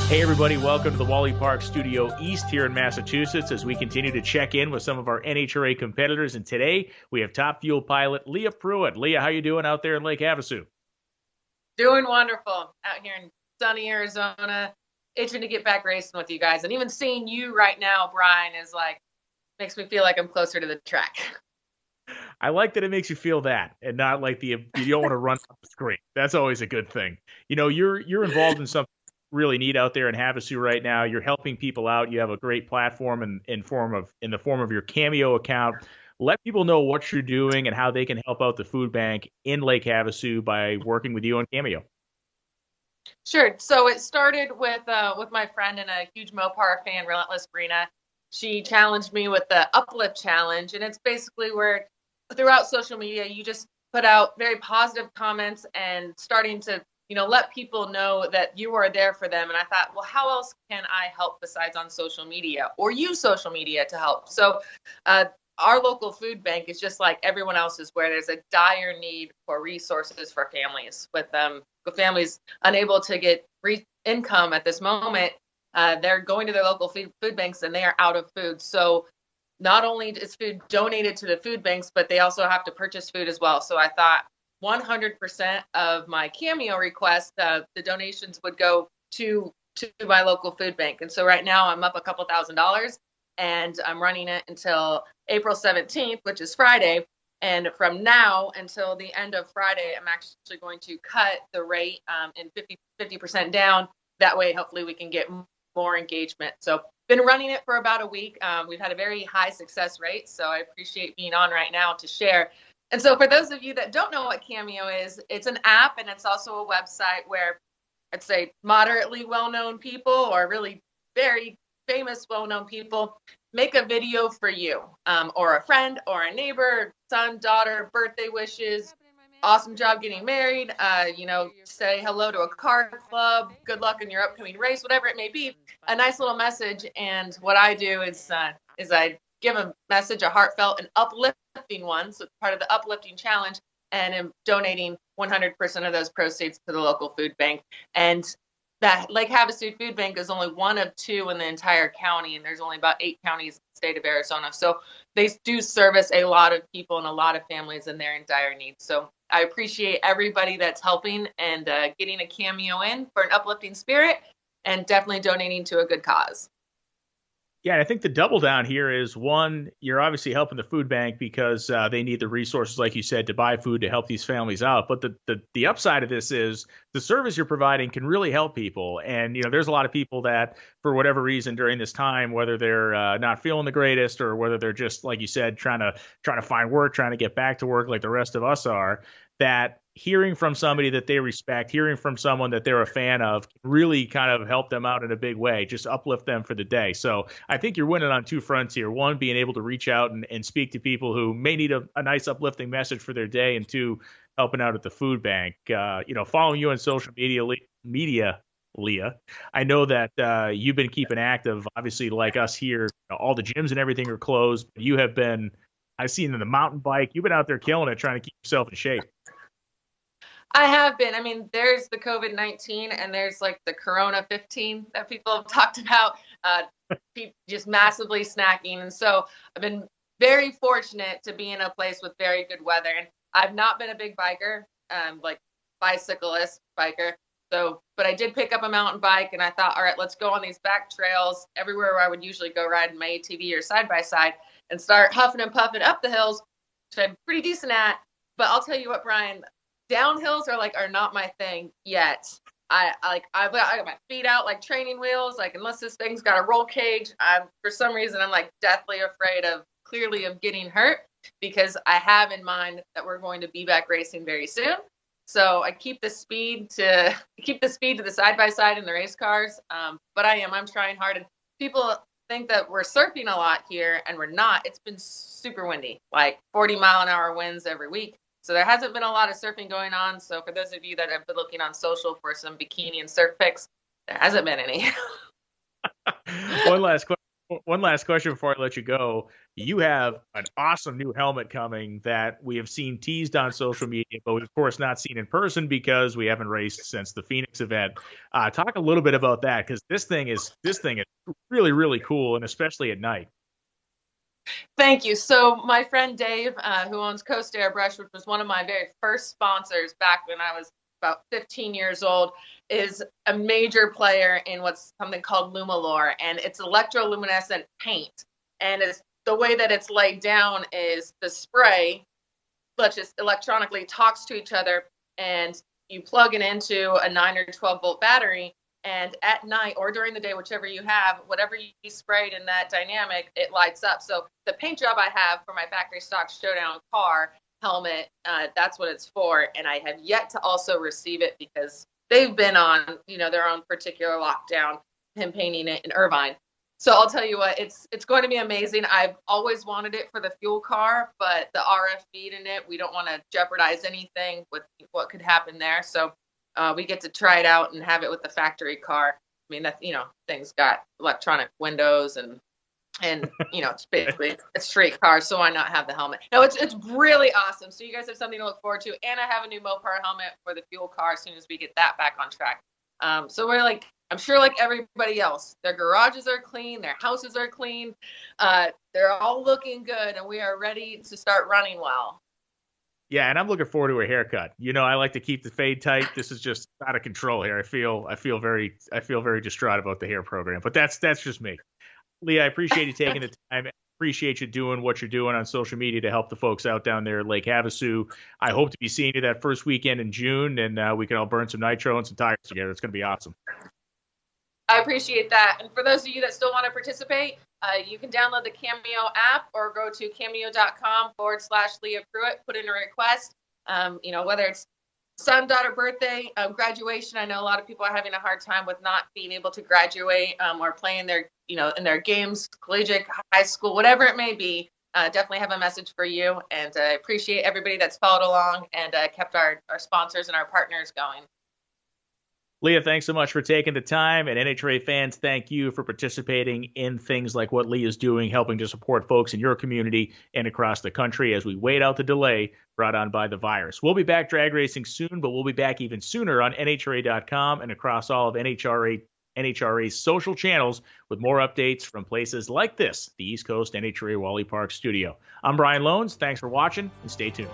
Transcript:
Hey everybody, welcome to the Wally Park Studio East here in Massachusetts as we continue to check in with some of our NHRA competitors. And today we have top fuel pilot Leah Pruett. Leah, how you doing out there in Lake Havasu? Doing wonderful out here in sunny Arizona, itching to get back racing with you guys. And even seeing you right now, Brian, is like, makes me feel like I'm closer to the track. I like that it makes you feel that and not like you don't want to run off the screen. That's always a good thing. You know, you're involved in something really neat out there in Havasu right now. You're helping people out. You have a great platform in the form of your Cameo account. Let people know what you're doing and how they can help out the food bank in Lake Havasu by working with you on Cameo. Sure. So it started with my friend and a huge Mopar fan, Relentless Brina. She challenged me with the Uplift Challenge, and it's basically where throughout social media you just put out very positive comments and starting to let people know that you are there for them. And I thought, well, how else can I help besides on social media or use social media to help? So our local food bank is just like everyone else's, where there's a dire need for resources for families with families unable to get income at this moment. They're going to their local food banks and they are out of food. So not only is food donated to the food banks, but they also have to purchase food as well. So I thought 100% of my Cameo request, the donations would go to my local food bank. And so right now I'm up a couple $1,000s, and I'm running it until April 17th, which is Friday. And from now until the end of Friday, I'm actually going to cut the rate and 50% down. That way, hopefully we can get more engagement. So been running it for about a week. We've had a very high success rate, so I appreciate being on right now to share. And so for those of you that don't know what Cameo is, it's an app, and it's also a website where I'd say moderately well-known people or really very famous well-known people make a video for you, or a friend or a neighbor, son, daughter, birthday wishes, awesome job getting married, say hello to a car club, good luck in your upcoming race, whatever it may be, a nice little message. And what I do is I give a message, a heartfelt and uplifting one. So it's part of the uplifting challenge, and am donating 100% of those proceeds to the local food bank. And that Lake Havasu Food Bank is only one of two in the entire county, and there's only about 8 counties in the state of Arizona. So they do service a lot of people and a lot of families, and they're in dire need. So I appreciate everybody that's helping and getting a Cameo in for an uplifting spirit, and definitely donating to a good cause. Yeah, I think the double down here is, one, you're obviously helping the food bank because they need the resources, like you said, to buy food to help these families out. But the upside of this is the service you're providing can really help people. And, there's a lot of people that, for whatever reason during this time, whether they're not feeling the greatest or whether they're just, like you said, trying to find work, trying to get back to work like the rest of us are, that hearing from somebody that they respect, hearing from someone that they're a fan of, can really kind of help them out in a big way, just uplift them for the day. So I think you're winning on two fronts here. One, being able to reach out and speak to people who may need a nice uplifting message for their day, and two, helping out at the food bank. Following you on social media, Leah, I know that you've been keeping active. Obviously, like us here, all the gyms and everything are closed. But you have been, I've seen in the mountain bike, you've been out there killing it, trying to keep yourself in shape. I have been. I mean, there's the COVID-19 and there's like the Corona 15 that people have talked about, just massively snacking. And so I've been very fortunate to be in a place with very good weather. And I've not been a big biker, like bicyclist biker. So, but I did pick up a mountain bike, and I thought, all right, let's go on these back trails everywhere where I would usually go riding my ATV or side by side, and start huffing and puffing up the hills, which I'm pretty decent at. But I'll tell you what, Brian, downhills are not my thing yet. I've got my feet out like training wheels. Like, unless this thing's got a roll cage, for some reason I'm like deathly afraid of getting hurt, because I have in mind that we're going to be back racing very soon. So I keep the speed to the side by side in the race cars. But I'm trying hard, and people think that we're surfing a lot here, and we're not. It's been super windy, like 40-mile-an-hour winds every week. So there hasn't been a lot of surfing going on. So for those of you that have been looking on social for some bikini and surf pics, there hasn't been any. One last question One last question before I let you go. You have an awesome new helmet coming that we have seen teased on social media, but we've of course not seen in person because we haven't raced since the Phoenix event. Talk a little bit about that because this thing is really really cool, and especially at night. Thank you. So my friend Dave, who owns Coast Airbrush, which was one of my very first sponsors back when I was about 15 years old, is a major player in what's something called Lumalore, and it's electroluminescent paint. And it's the way that it's laid down is the spray, let's just electronically talks to each other, and you plug it into a 9 or 12-volt battery, and at night or during the day, whichever you have, whatever you sprayed in that dynamic, it lights up. So the paint job I have for my factory stock Showdown car helmet, that's what it's for. And I have yet to also receive it because they've been on, their own particular lockdown, him painting it in Irvine. So I'll tell you what, it's going to be amazing. I've always wanted it for the fuel car, but the RF feed in it, we don't want to jeopardize anything with what could happen there. So we get to try it out and have it with the factory car. I mean, that things got electronic windows and it's basically a straight car, so why not have the helmet? No, it's really awesome. So you guys have something to look forward to, and I have a new Mopar helmet for the fuel car as soon as we get that back on track. So we're I'm sure like everybody else, their garages are clean, their houses are clean, they're all looking good, and we are ready to start running well. Yeah, and I'm looking forward to a haircut. I like to keep the fade tight. This is just out of control here. I feel very distraught about the hair program, but that's just me. Leah, I appreciate you taking the time. I appreciate you doing what you're doing on social media to help the folks out down there at Lake Havasu. I hope to be seeing you that first weekend in June, and we can all burn some nitro and some tires together. It's going to be awesome. I appreciate that. And for those of you that still want to participate, you can download the Cameo app or go to cameo.com/Leah Pruett, put in a request. Whether it's son, daughter, birthday, graduation. I know a lot of people are having a hard time with not being able to graduate or playing their, in their games, collegiate, high school, whatever it may be. Definitely have a message for you. And I appreciate everybody that's followed along and kept our sponsors and our partners going. Leah, thanks so much for taking the time. And NHRA fans, thank you for participating in things like what Leah's doing, helping to support folks in your community and across the country as we wait out the delay brought on by the virus. We'll be back drag racing soon, but we'll be back even sooner on NHRA.com and across all of NHRA's social channels with more updates from places like this, the East Coast NHRA Wally Park studio. I'm Brian Loans. Thanks for watching and stay tuned.